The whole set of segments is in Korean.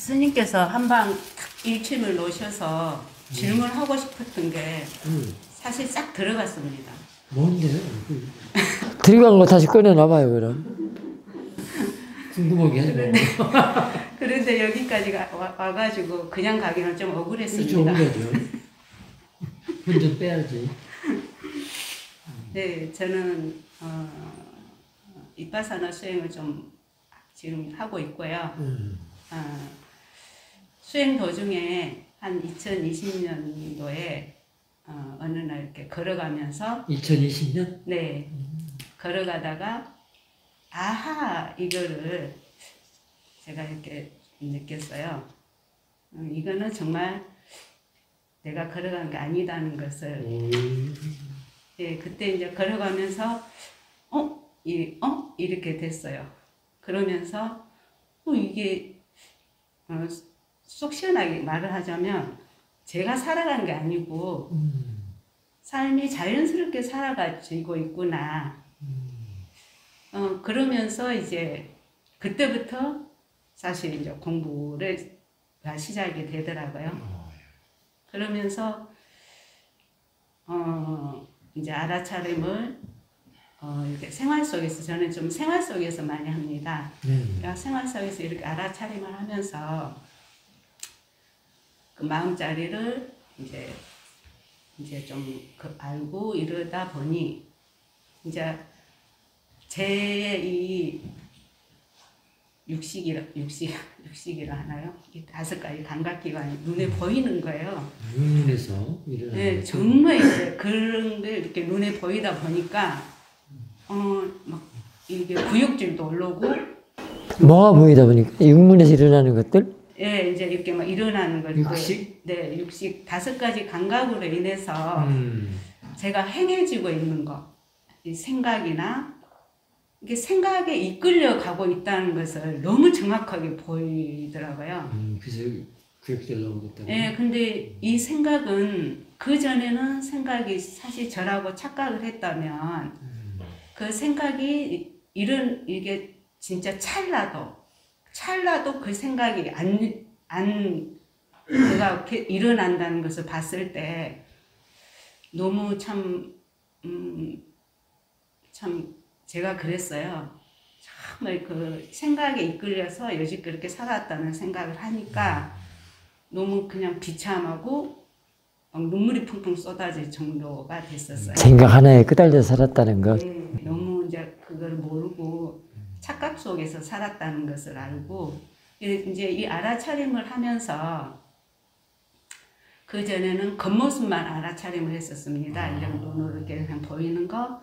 스님께서 한방 일침을 놓으셔서 질문하고 싶었던 게 사실 싹 들어갔습니다. 뭔데요? 들어간 거 다시 꺼내놔봐요, 그럼. 궁금하게 하지 말고. 그런데 여기까지 와가지고 그냥 가기는 좀 억울했습니다. 그렇죠, 억울하죠. 돈 좀 빼야지. 네, 저는 이빠사나 수행을 좀 지금 하고 있고요. 수행 도중에 한 2020년도에 어느 날 이렇게 걸어가면서 2020년? 네, 걸어가다가 아하 이거를 제가 이렇게 느꼈어요. 이거는 정말 내가 걸어간 게 아니다는 것을 예, 그때 이제 걸어가면서 이렇게 됐어요. 그러면서 이게 속 시원하게 말을 하자면 제가 살아간 게 아니고 삶이 자연스럽게 살아가지고 있구나. 그러면서 이제 그때부터 사실 이제 공부를 시작이 되더라고요. 그러면서 이제 알아차림을 이렇게 생활 속에서 저는 좀 생활 속에서 많이 합니다. 그러니까 생활 속에서 이렇게 알아차림을 하면서 그 마음자리를 이제 좀 알고 이러다 보니 이제 제 이 육식이라 하나요? 이 5가지 감각기관이 눈에 보이는 거예요. 눈에서 일어나는 네, 정말 이제 그런 게 이렇게 눈에 보이다 보니까 막 이게 구역질도 올라오고 뭐가 보이다 보니까 육문에서 일어나는 것들? 예, 이제 이렇게 막 일어나는 걸 육식? 네, 육식 5가지 감각으로 인해서 제가 행해지고 있는 거, 이 생각이나 이게 생각에 이끌려 가고 있다는 것을 너무 정확하게 보이더라고요. 그래서 구역질 나오겠다. 예, 근데 이 생각은 그 전에는 생각이 사실 저라고 착각을 했다면 그 생각이 이게 진짜 찰나도 그 생각이 그가 이렇게 일어난다는 것을 봤을 때 너무 참 제가 그랬어요. 정말 그 생각에 이끌려서 여지껏 그렇게 살았다는 생각을 하니까 너무 그냥 비참하고 눈물이 펑펑 쏟아질 정도가 됐었어요. 생각 하나에 끄달려 살았다는 것. 네, 너무 이제 그걸 모르고 착각 속에서 살았다는 것을 알고 이제 이 알아차림을 하면서 그 전에는 겉모습만 알아차림을 했었습니다. 이제 눈으로 이렇게 그냥 보이는 거.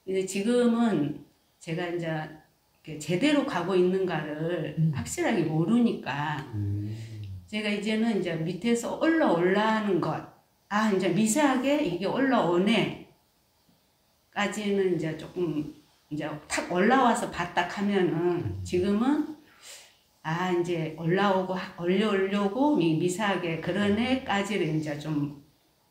이제 지금은 제가 이제 제대로 가고 있는가를 확실하게 모르니까 제가 이제는 이제 밑에서 올라오는 것, 이제 미세하게 이게 올라오네 까지는 이제 조금 이제 탁 올라와서 봤다 하면은 지금은 이제 올려오려고 미세하게 그런 애까지를 이제 좀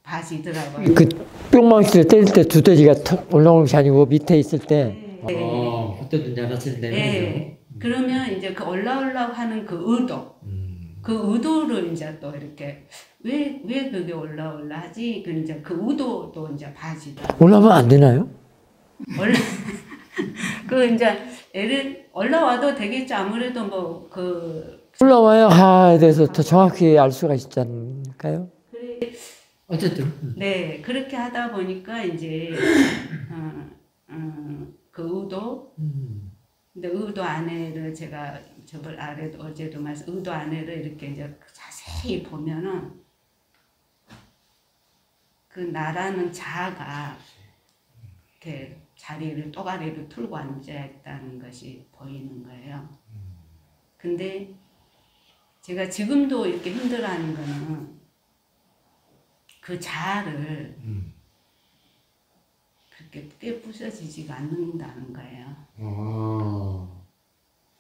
봐지더라고요. 그 뿅망치를 때릴 때 두더지가 턱 올라오는 게 아니고 밑에 있을 때. 네. 그때도 내가 쓸 때는. 네. 그러면 이제 그 올라오려고 하는 그 의도, 그 의도를 이제 또 이렇게 왜 그게 올라올라 하지? 그 이제 그 의도도 이제 봐지더라고요. 올라오면 안 되나요? 그 이제 올라와도 되겠죠. 아무래도 뭐 올라와야 하에 대해서 더 정확히 알 수가 있지 않을까요? 어쨌든. 네, 그렇게 하다 보니까 이제 그 의도, 근데 의도 안에를 제가 저번 어제도 말씀, 의도 안에를 이렇게 이제 자세히 보면은 그 나라는 자아가 이렇게 또가리를 틀고 앉아 있다는 것이 보이는 거예요. 근데 제가 지금도 이렇게 힘들어하는 거는 그 자아를 그렇게 깨부셔지지가 않는다는 거예요.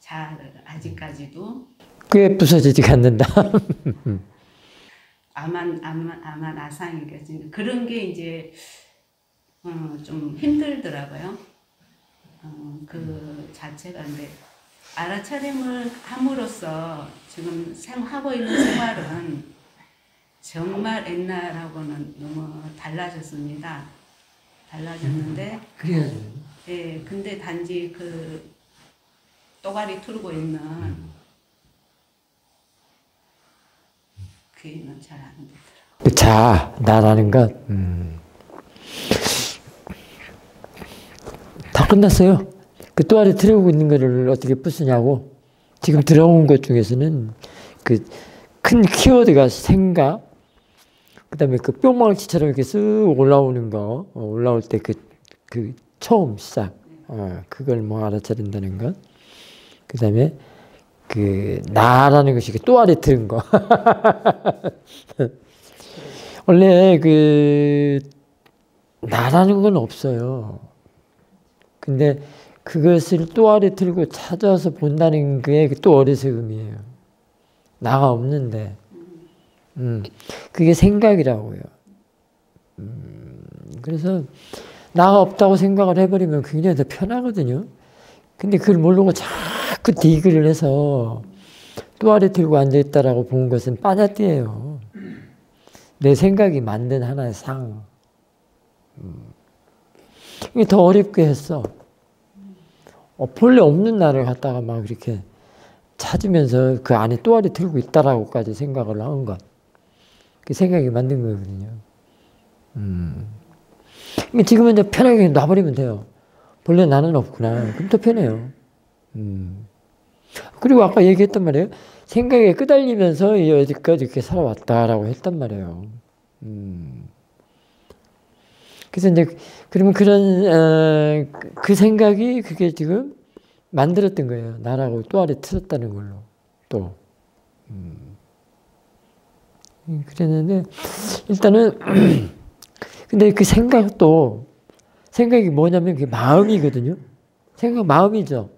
자아를 아직까지도 꽤 부서지지가 않는다. 아상이겠지. 그런 게 이제 좀 힘들더라고요. 그 자체가. 근데 알아차림을 함으로써 지금 하고 있는 생활은 정말 옛날하고는 너무 달라졌습니다. 달라졌는데, 그래야죠. 예, 근데 단지 그 또가리 틀고 있는 그게는 잘 안 되더라고요. 그 자, 나라는 것, 다 끝났어요. 그 또아리 틀고 있는 거를 어떻게 부수냐고. 지금 들어온 것 중에서는 그 큰 키워드가 생각, 그 다음에 그 뿅망치처럼 이렇게 쓱 올라오는 거, 올라올 때 그 처음 시작, 그걸 뭐 알아차린다는 것. 그 다음에 그 나라는 것이 또아리 틀은 거. 원래 그 나라는 건 없어요. 근데 그것을 또아리 틀고 찾아서 본다는 게 또 어리석음이에요. 나가 없는데. 그게 생각이라고요. 그래서 나가 없다고 생각을 해버리면 굉장히 더 편하거든요. 근데 그걸 모르고 자꾸 디그를 해서 또아리 틀고 앉아있다라고 본 것은 빠냐띠예요. 내 생각이 만든 하나의 상. 이게 더 어렵게 했어. 본래 없는 나를 갖다가 막 이렇게 찾으면서 그 안에 또아리 틀고 있다라고까지 생각을 한 것. 그 생각이 만든 거거든요. 지금은 이제 편하게 놔버리면 돼요. 본래 나는 없구나. 그럼 더 편해요. 그리고 아까 얘기했단 말이에요. 생각에 끄달리면서 여기까지 이렇게 살아왔다라고 했단 말이에요. 그래서 이제 그러면 그런 그 생각이 그게 지금 만들었던 거예요. 나라고 또아리 틀었다는 걸로 또. 그랬는데 일단은 근데 그 생각이 뭐냐면 그게 마음이거든요. 생각 마음이죠.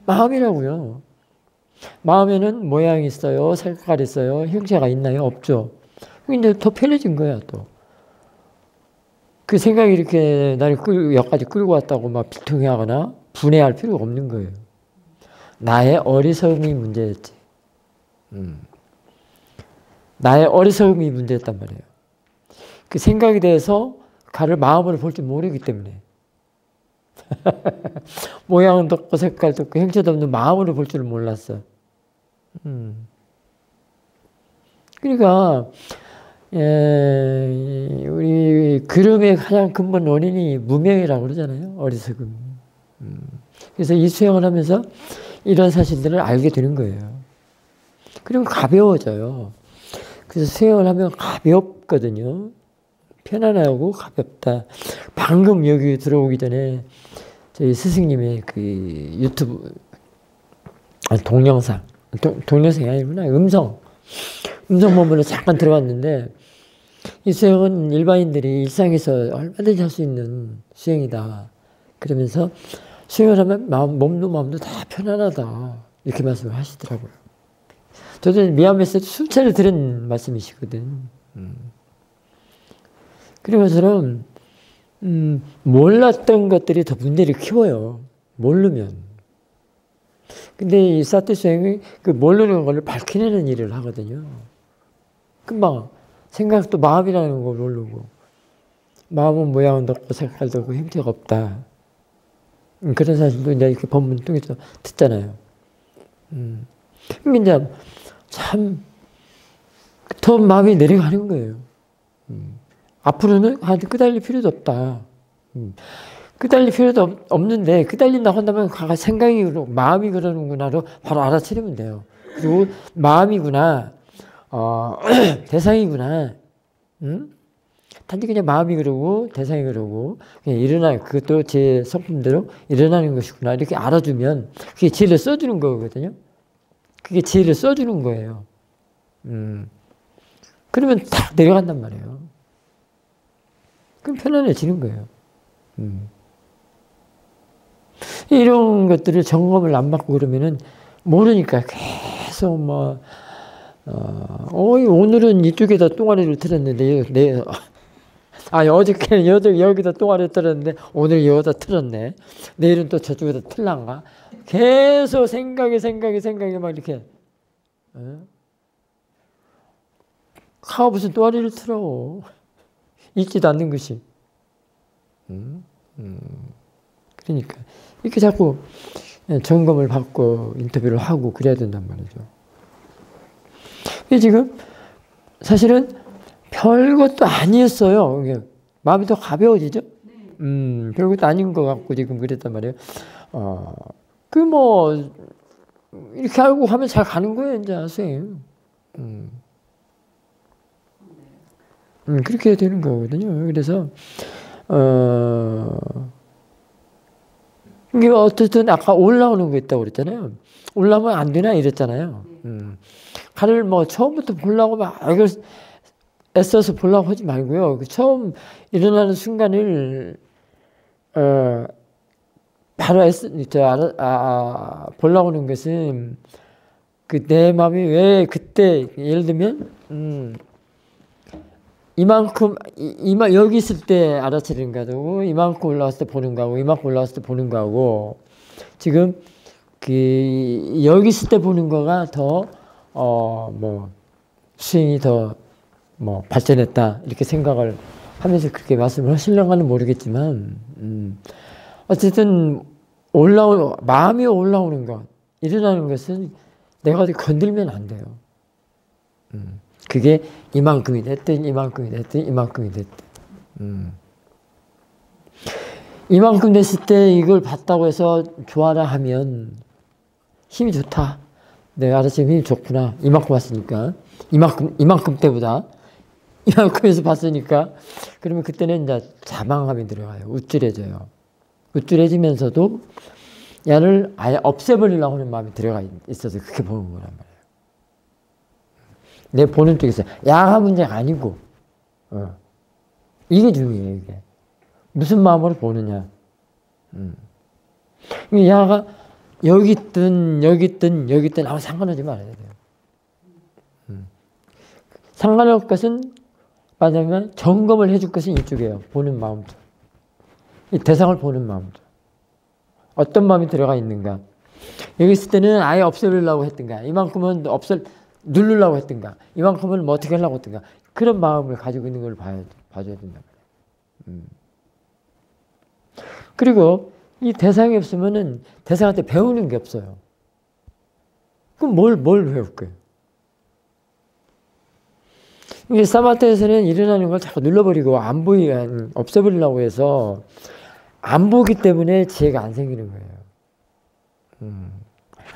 마음이라고요. 마음에는 모양이 있어요, 색깔이 있어요, 형체가 있나요? 없죠. 근데 더 편해진 거야 또. 그 생각이 이렇게 나를 여기까지 끌고 왔다고 막 비통해하거나 분해할 필요가 없는 거예요. 나의 어리석음이 문제였지. 나의 어리석음이 문제였단 말이에요. 그 생각에 대해서 가를 마음으로 볼 줄 모르기 때문에. 모양도 없고 색깔도 없고 형체도 없는 마음으로 볼 줄 몰랐어. 그러니까 우리 그름의 가장 근본 원인이 무명이라고 그러잖아요. 어리석음. 그래서 이 수행을 하면서 이런 사실들을 알게 되는 거예요. 그리고 가벼워져요. 그래서 수행을 하면 가볍거든요. 편안하고 가볍다. 방금 여기 들어오기 전에 저희 스승님의 그 유튜브 동영상이 아니구나. 음성 본문에 잠깐 들어봤는데 이 수행은 일반인들이 일상에서 얼마든지 할 수 있는 수행이다. 그러면서 수행을 하면 몸도 마음도 다 편안하다. 이렇게 말씀을 하시더라고요. 저도 미얀마에서 수차례 들은 말씀이시거든. 그런 것처럼 몰랐던 것들이 더 문제를 키워요. 모르면. 근데 이 사티 수행이 그 모르는 걸 밝혀내는 일을 하거든요. 금방 생각도 마음이라는 걸 모르고 마음은 모양도 없고 색깔도 없고 형태가 없다. 그런 사실도 이제 이렇게 본문 통해서 듣잖아요. 이제 참 더 마음이 내려가는 거예요. 앞으로는 끄달릴 필요도 없다. 끄달릴 필요도 없는데 끄달린다고 한다면 생각이 그러고 마음이 그러는구나로 바로 알아차리면 돼요. 그리고 마음이구나, 대상이구나. 단지 그냥 마음이 그러고 대상이 그러고 그냥 그것도 제 성품대로 일어나는 것이구나 이렇게 알아주면 그게 지혜를 써주는 거거든요. 그게 지혜를 써주는 거예요. 그러면 딱 내려간단 말이에요. 그럼 편안해지는 거예요. 이런 것들을 점검을 안 받고 그러면은 모르니까 계속 오늘은 이쪽에다 똥아리를 틀었는데 어저께는 여기다 똥아리를 틀었는데 오늘 여기다 틀었네. 내일은 또 저쪽에다 틀란가? 계속 생각이 막 이렇게 가가 무슨 또아리를 틀어. 있지도 않는 것이. 그러니까 이렇게 자꾸 점검을 받고 인터뷰를 하고 그래야 된단 말이죠. 지금 사실은 별것도 아니었어요. 마음이 더 가벼워지죠? 별것도 아닌 것 같고 지금 그랬단 말이에요. 이렇게 알고 하면 잘 가는 거예요, 이제, 선생님. 그렇게 되는 거거든요. 그래서, 이게 어쨌든 아까 올라오는 거 있다고 그랬잖아요. 올라오면 안 되나 이랬잖아요. 칼을 처음부터 보려고 막 이걸 애써서 보려고 하지 말고요. 처음 일어나는 순간을, 바로 보려고 하는 것은 내 마음이 왜 그때, 예를 들면, 이만큼, 여기 있을 때 알아차리는 거하고, 이만큼 올라왔을 때 보는 거하고, 이만큼 올라왔을 때 보는 거하고, 지금, 여기 있을 때 보는 거가 더, 스윙이 더, 발전했다. 이렇게 생각을 하면서 그렇게 말씀을 하시려고는 모르겠지만, 어쨌든, 마음이 올라오는 것, 일어나는 것은 내가 어디 건들면 안 돼요. 그게 이만큼이 됐든 이만큼이 됐든 이만큼 됐을 때 이걸 봤다고 해서 좋아라 하면 힘이 좋다. 내가 알았지, 힘이 좋구나. 이만큼 왔으니까. 이만큼 때보다 이만큼에서 봤으니까. 그러면 그때는 이제 자망감이 들어가요. 우쭐해져요. 우쭐해지면서도 야를 아예 없애버리려고 하는 마음이 들어가 있어서 그렇게 보는 거란 말이에요. 내 보는 쪽에서 야가 문제가 아니고 이게 중요해요. 이게 무슨 마음으로 보느냐. 야가 여기 있든 아무 상관하지 말아야 돼요. 상관할 것은 말하자면 점검을 해줄 것은 이쪽이에요. 보는 마음도. 이 대상을 보는 마음도. 어떤 마음이 들어가 있는가. 여기 있을 때는 아예 없애려고 했던가. 이만큼은 누르려고 했던가. 이만큼은 어떻게 하려고 했던가. 그런 마음을 가지고 있는 걸 봐줘야 된단 말이에요. 그리고 이 대상이 없으면은 대상한테 배우는 게 없어요. 그럼 뭘 배울 거예요? 이게 사마타에서는 일어나는 걸 자꾸 눌러버리고 없애버리려고 해서 안 보기 때문에 지혜가 안 생기는 거예요.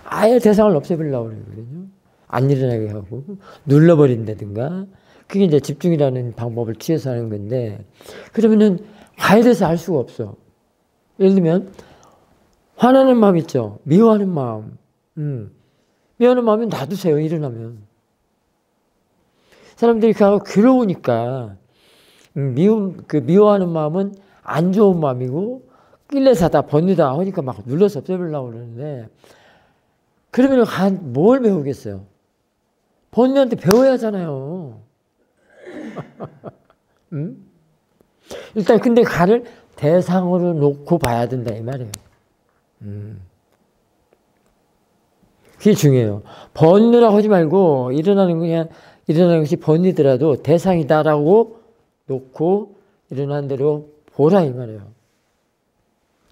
아예 대상을 없애버리려고 그러거든요. 안 일어나게 하고 눌러버린다든가. 그게 이제 집중이라는 방법을 취해서 하는 건데, 그러면은 가에 대해서 알 수가 없어. 예를 들면 화나는 마음 있죠. 미워하는 마음. 미워하는 마음은 놔두세요. 일어나면. 사람들이 가고 괴로우니까 미워하는 마음은 안 좋은 마음이고 끌려사다 번뇌다 하니까 막 눌러서 없애버리려고 그러는데, 그러면 뭘 배우겠어요? 번뇌한테 배워야 하잖아요. 일단 근데 가를 대상으로 놓고 봐야 된다 이 말이에요. 그게 중요해요. 번뇌라고 하지 말고 일어나는 것이 번뇌더라도 대상이다라고 놓고 일어나는 대로 보라 이 말이에요.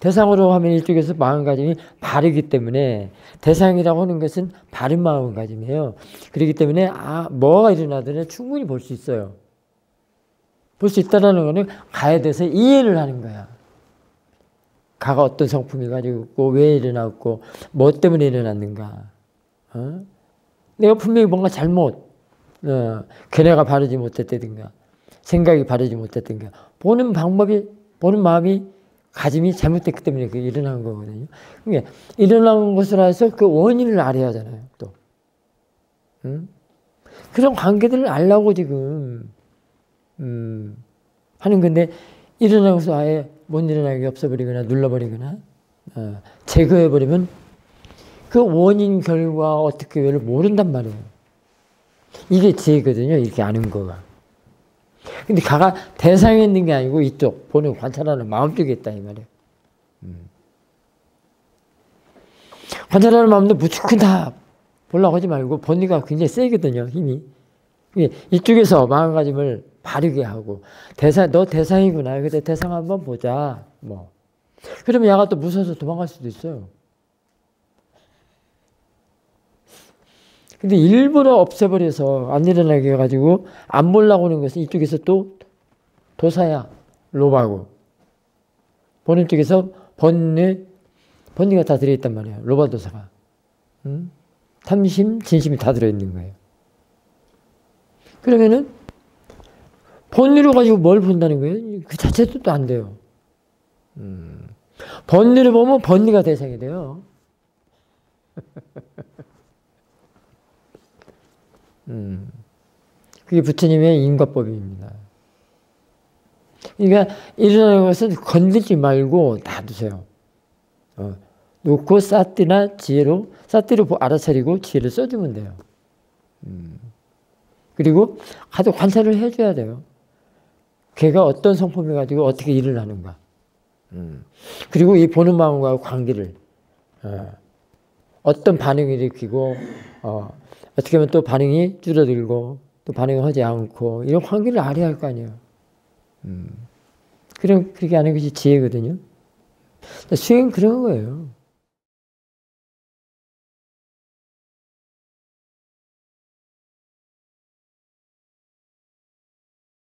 대상으로 하면 이쪽에서 마음가짐이 바르기 때문에, 대상이라고 하는 것은 바른 마음가짐이에요. 그렇기 때문에 뭐가 일어나든 충분히 볼 수 있어요. 볼 수 있다는 것은 가에 대해서 이해를 하는 거야. 가가 어떤 성품이 가지고 있고 왜 일어났고 뭐 때문에 일어났는가. 내가 분명히 뭔가 견해가 바르지 못했다든가 생각이 바르지 못했다든가 보는 마음이 가짐이 잘못됐기 때문에 그게 일어난 거거든요. 그러니까 일어난 것으로 해서 그 원인을 알아야 하잖아요. 또 그런 관계들을 알라고 지금 하는 건데, 일어난 것을 아예 못 일어나게 없애버리거나 눌러버리거나 제거해버리면 그 원인 결과 어떻게 왜를 모른단 말이에요. 이게 지혜거든요. 이렇게 아는 거가. 근데 가가 대상에 있는 게 아니고 이쪽 보는 관찰하는 마음 쪽에 있다 이 말이에요. 관찰하는 마음도 무조건 다 보려고 하지 말고 본리가 굉장히 세거든요. 힘이. 이쪽에서 마음가짐을 바르게 하고 너 대상이구나. 근데 대상 한번 보자. 뭐. 그러면 야가 또 무서워서 도망갈 수도 있어요. 근데 일부러 없애버려서 안 일어나게 해가지고 안 보려고 하는 것은 이쪽에서 또 도사야. 로바고. 보는 쪽에서 번뇌가 다 들어있단 말이에요. 로바도사가. 탐심, 진심이 다 들어있는 거예요. 그러면은 번뇌로 가지고 뭘 본다는 거예요? 그 자체도 또 안 돼요. 번뇌를 보면 번뇌가 대상이 돼요. 그게 부처님의 인과법입니다. 그러니까 일어나는 것은 건들지 말고 놔두세요. 놓고 사띠나 지혜로, 사띠로 알아차리고 지혜를 써주면 돼요. 그리고 가도 관찰을 해줘야 돼요. 걔가 어떤 성품을 가지고 어떻게 일을 하는가. 그리고 이 보는 마음과 관계를 어떤 반응을 일으키고 어떻게 하면 또 반응이 줄어들고 또 반응을 하지 않고 이런 관계를 알아야 할 거 아니에요. 그렇게 하는 것이 지혜거든요. 수행은 그런 거예요.